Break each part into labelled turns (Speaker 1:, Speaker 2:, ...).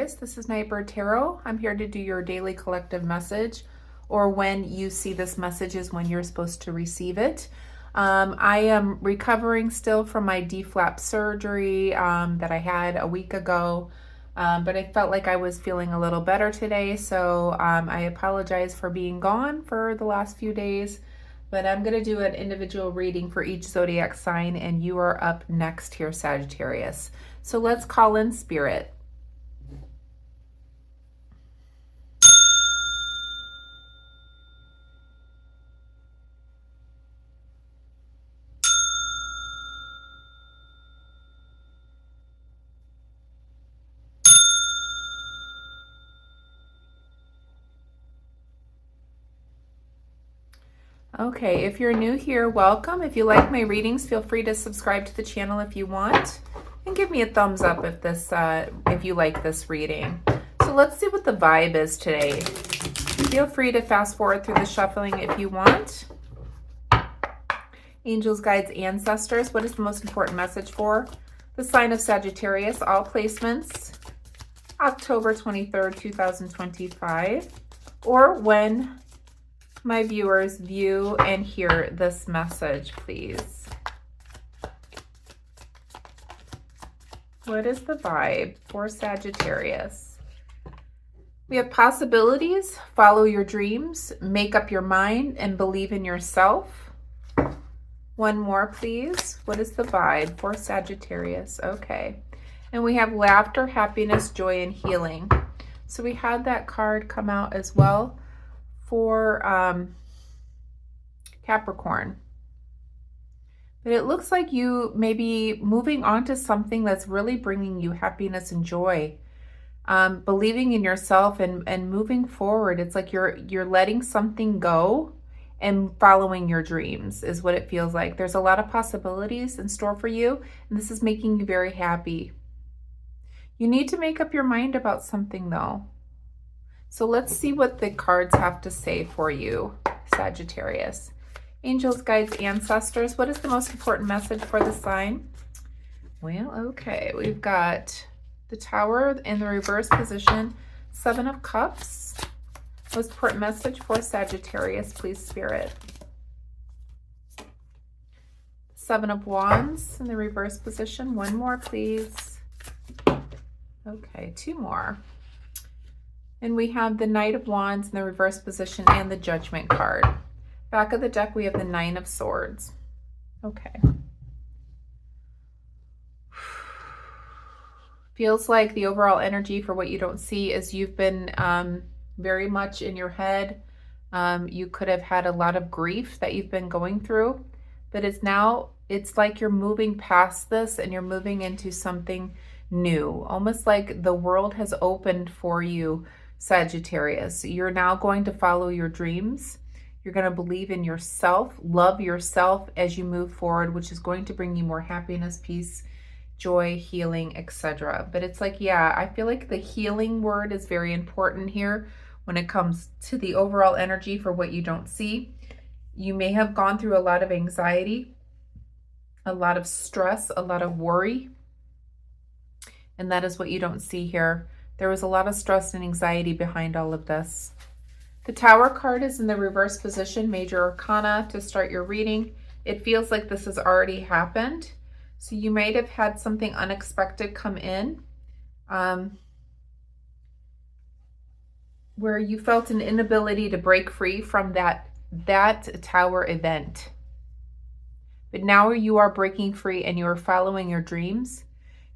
Speaker 1: Sagittarius. This is Nightbird Tarot. I'm here to do your daily collective message, or when you see this message is when you're supposed to receive it. I am recovering still from my D-flap surgery that I had a week ago, but I felt like I was feeling a little better today, so I apologize for being gone for the last few days. But I'm going to do an individual reading for each zodiac sign, and you are up next here, Sagittarius. So let's call in Spirit. Okay, if you're new here, welcome. If you like my readings, feel free to subscribe to the channel if you want, and give me a thumbs up if you like this reading. So let's see what the vibe is today. Feel free to fast forward through the shuffling if you want. Angels, guides, ancestors, what is the most important message for the sign of Sagittarius? All placements, October 23rd, 2025, or when my viewers view and hear this message, please. What is the vibe for Sagittarius? We have possibilities, follow your dreams, make up your mind, and believe in yourself. One more, please. What is the vibe for Sagittarius? Okay. And we have laughter, happiness, joy, and healing. So we had that card come out as well for Capricorn. But it looks like you may be moving on to something that's really bringing you happiness and joy. Believing in yourself and moving forward. It's like you're letting something go and following your dreams is what it feels like. There's a lot of possibilities in store for you, and this is making you very happy. You need to make up your mind about something though. So let's see what the cards have to say for you, Sagittarius. Angels, guides, ancestors, what is the most important message for the sign? Well, okay, we've got the Tower in the reverse position, Seven of Cups. Most important message for Sagittarius, please, Spirit. Seven of Wands in the reverse position. One more, please. Okay, two more. And we have the Knight of Wands in the reverse position and the Judgment card. Back of the deck, we have the Nine of Swords. Okay. Feels like the overall energy for what you don't see is you've been very much in your head. You could have had a lot of grief that you've been going through, but it's like you're moving past this and you're moving into something new. Almost like the world has opened for you, Sagittarius. You're now going to follow your dreams. You're going to believe in yourself, love yourself as you move forward, which is going to bring you more happiness, peace, joy, healing, etc. But it's like, yeah, I feel like the healing word is very important here when it comes to the overall energy for what you don't see. You may have gone through a lot of anxiety, a lot of stress, a lot of worry, and that is what you don't see here. There was a lot of stress and anxiety behind all of this. The Tower card is in the reverse position, Major Arcana, to start your reading. It feels like this has already happened. So you might have had something unexpected come in where you felt an inability to break free from that Tower event. But now you are breaking free and you are following your dreams.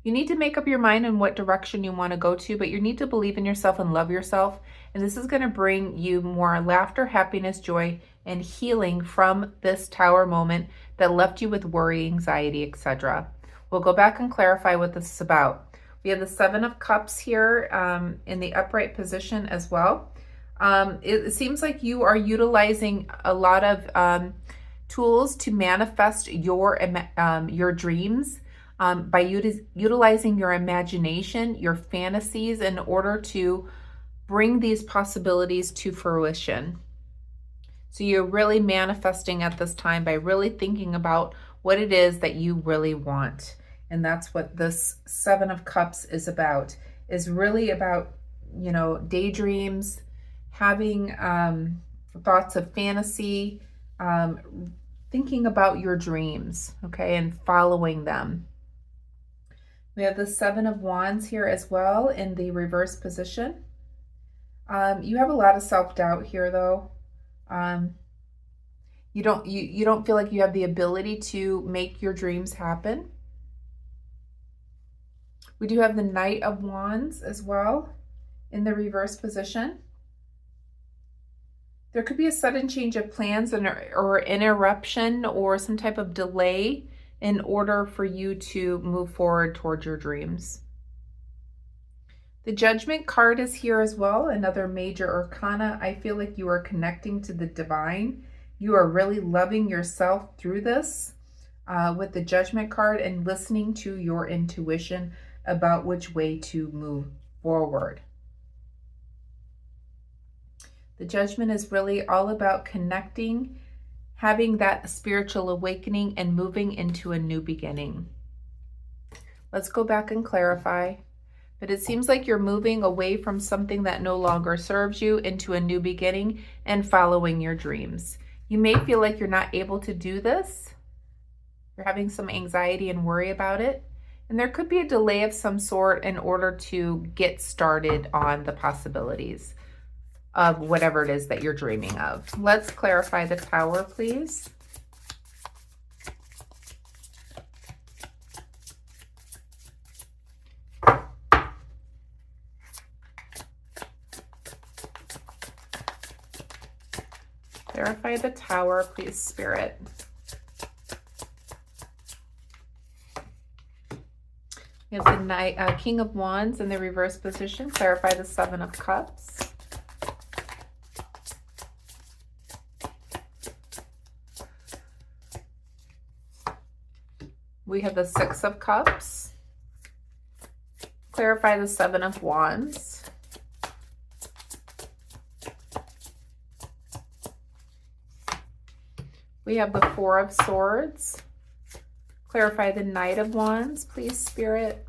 Speaker 1: You need to make up your mind on what direction you want to go to, but you need to believe in yourself and love yourself. And this is going to bring you more laughter, happiness, joy, and healing from this Tower moment that left you with worry, anxiety, etc. We'll go back and clarify what this is about. We have the Seven of Cups here in the upright position as well. It seems like you are utilizing a lot of tools to manifest your dreams. By utilizing your imagination, your fantasies in order to bring these possibilities to fruition. So you're really manifesting at this time by really thinking about what it is that you really want. And that's what this Seven of Cups is about. is really about, you know, daydreams, having thoughts of fantasy, thinking about your dreams, okay, and following them. We have the Seven of Wands here as well in the reverse position. You have a lot of self-doubt here, though. You don't feel like you have the ability to make your dreams happen. We do have the Knight of Wands as well in the reverse position. There could be a sudden change of plans or interruption or some type of delay in order for you to move forward towards your dreams. The Judgment card is here as well, another major arcana. I feel like you are connecting to the divine. You are really loving yourself through this with the Judgment card and listening to your intuition about which way to move forward. The Judgment is really all about connecting, having that spiritual awakening, and moving into a new beginning. Let's go back and clarify. But it seems like you're moving away from something that no longer serves you into a new beginning and following your dreams. You may feel like you're not able to do this. You're having some anxiety and worry about it. And there could be a delay of some sort in order to get started on the possibilities of whatever it is that you're dreaming of. Let's clarify the Tower, please. Clarify the Tower, please, Spirit. We have the King of Wands in the reverse position. Clarify the Seven of Cups. We have the Six of Cups. Clarify the Seven of Wands. We have the Four of Swords. Clarify the Knight of Wands, please, Spirit.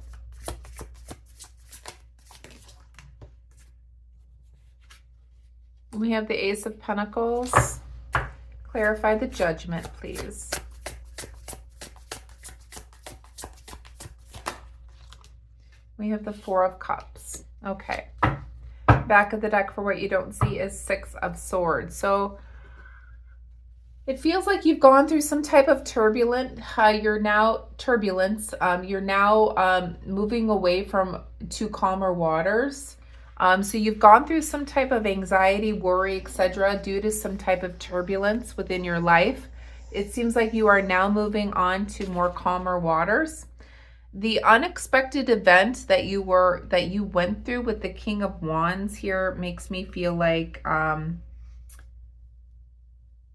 Speaker 1: We have the Ace of Pentacles. Clarify the Judgment, please. We have the Four of Cups. Okay. Back of the deck for what you don't see is Six of Swords. So it feels like you've gone through some type of turbulence. You're now moving away to calmer waters. So you've gone through some type of anxiety, worry, etc. due to some type of turbulence within your life. It seems like you are now moving on to more calmer waters. The unexpected event that you went through with the King of Wands here makes me feel like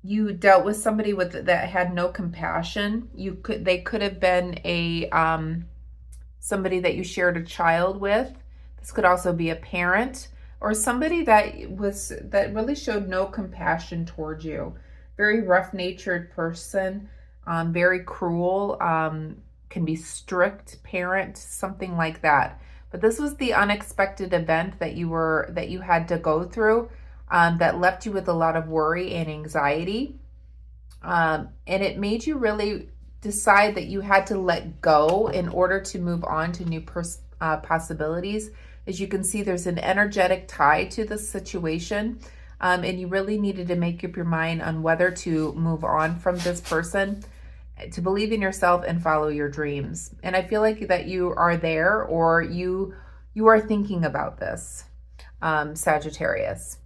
Speaker 1: you dealt with somebody that had no compassion. They could have been somebody that you shared a child with. This could also be a parent or somebody that really showed no compassion towards you. Very rough-natured person, very cruel, can be strict parent, something like that. But this was the unexpected event that you had to go through. That left you with a lot of worry and anxiety. And it made you really decide that you had to let go in order to move on to new possibilities. As you can see, there's an energetic tie to this situation. And you really needed to make up your mind on whether to move on from this person, to believe in yourself and follow your dreams. And I feel like that you are there, or you are thinking about this, Sagittarius.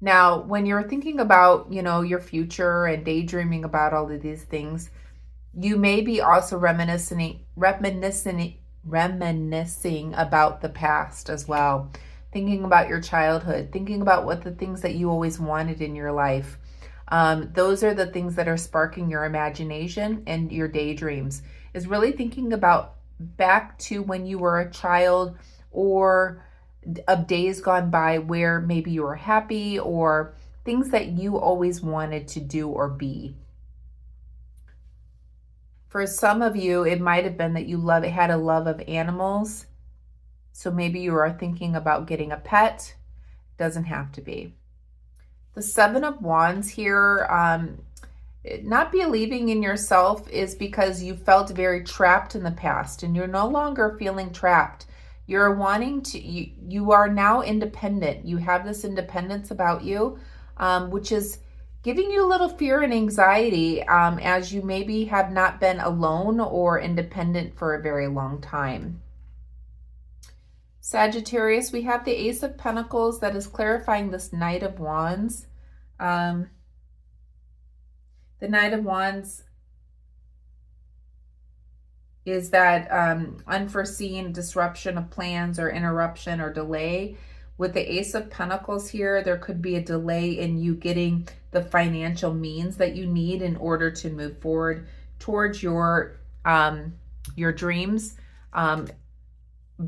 Speaker 1: Now, when you're thinking about, your future and daydreaming about all of these things, you may be also reminiscing about the past as well. Thinking about your childhood, thinking about what the things that you always wanted in your life. Those are the things that are sparking your imagination and your daydreams, is really thinking about back to when you were a child, or of days gone by where maybe you were happy, or things that you always wanted to do or be. For some of you, it might have been that you had a love of animals, So maybe you are thinking about getting a pet. Doesn't have to be. The Seven of Wands here, not believing in yourself is because you felt very trapped in the past and you're no longer feeling trapped. You're wanting to, you are now independent. You have this independence about you, which is giving you a little fear and anxiety as you maybe have not been alone or independent for a very long time. Sagittarius, we have the Ace of Pentacles that is clarifying this Knight of Wands. The Knight of Wands is that unforeseen disruption of plans or interruption or delay. With the Ace of Pentacles here, there could be a delay in you getting the financial means that you need in order to move forward towards your dreams,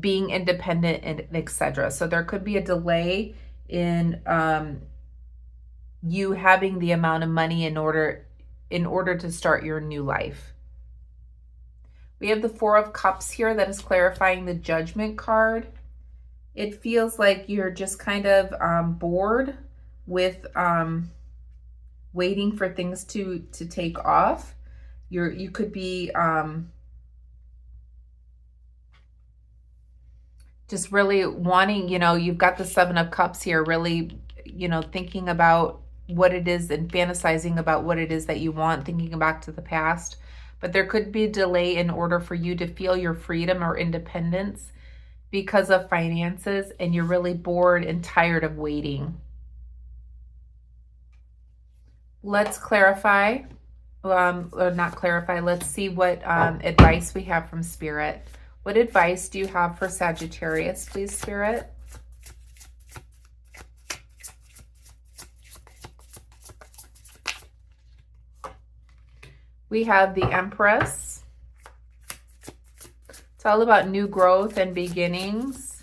Speaker 1: being independent, and etc. So there could be a delay in you having the amount of money in order to start your new life. We have the Four of Cups here that is clarifying the Judgment card. It feels like you're just kind of bored with waiting for things to take off. You could be just really wanting, you've got the Seven of Cups here, really, thinking about what it is and fantasizing about what it is that you want, thinking back to the past. But there could be a delay in order for you to feel your freedom or independence because of finances, and you're really bored and tired of waiting. Let's clarify, or not clarify, let's see what advice we have from Spirit. What advice do you have for Sagittarius, please, Spirit? We have the Empress. It's all about new growth and beginnings.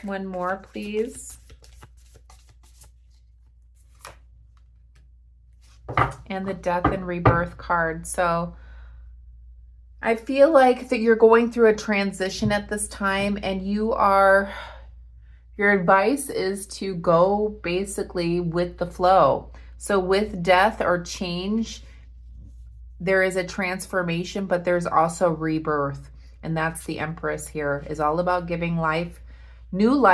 Speaker 1: One more, please. And the Death and Rebirth card. So I feel like that you're going through a transition at this time, and your advice is to go basically with the flow. So with death or change, there is a transformation, but there's also rebirth. And that's the Empress here, is all about giving life, new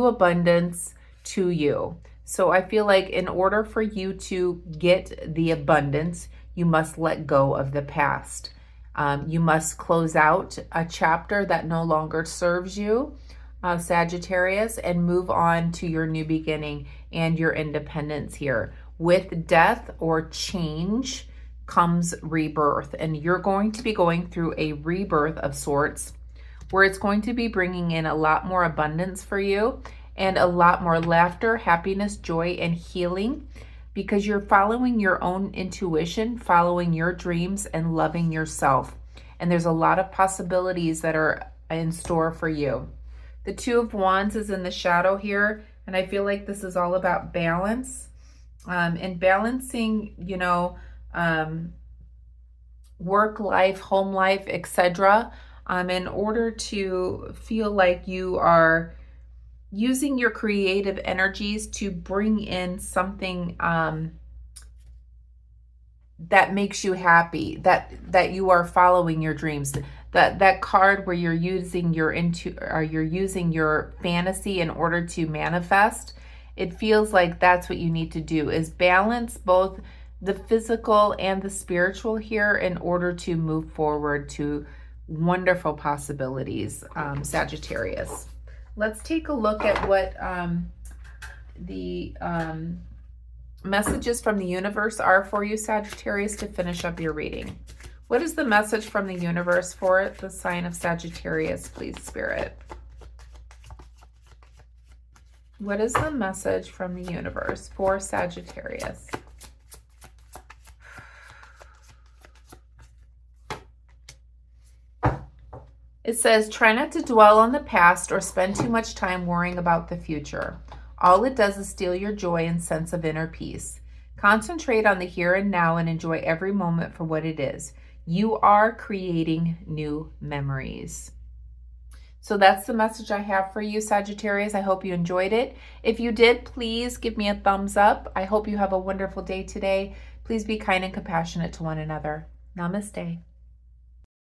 Speaker 1: abundance to you. So I feel like in order for you to get the abundance, you must let go of the past. You must close out a chapter that no longer serves you, Sagittarius, and move on to your new beginning and your independence here. With death or change comes rebirth, and you're going to be going through a rebirth of sorts where it's going to be bringing in a lot more abundance for you and a lot more laughter, happiness, joy, and healing, because you're following your own intuition, following your dreams, and loving yourself. And there's a lot of possibilities that are in store for you. The Two of Wands is in the shadow here, and I feel like this is all about balance and balancing, work life, home life, etc. In order to feel like you are using your creative energies to bring in something that makes you happy, that you are following your dreams. That card where you're using your fantasy in order to manifest, it feels like that's what you need to do, is balance both the physical and the spiritual here in order to move forward to wonderful possibilities, Sagittarius. Let's take a look at what the messages from the universe are for you, Sagittarius, to finish up your reading. What is the message from the universe for the sign of Sagittarius, please, Spirit? What is the message from the universe for Sagittarius? It says, try not to dwell on the past or spend too much time worrying about the future. All it does is steal your joy and sense of inner peace. Concentrate on the here and now and enjoy every moment for what it is. You are creating new memories. So that's the message I have for you, Sagittarius. I hope you enjoyed it. If you did, please give me a thumbs up. I hope you have a wonderful day today. Please be kind and compassionate to one another. Namaste.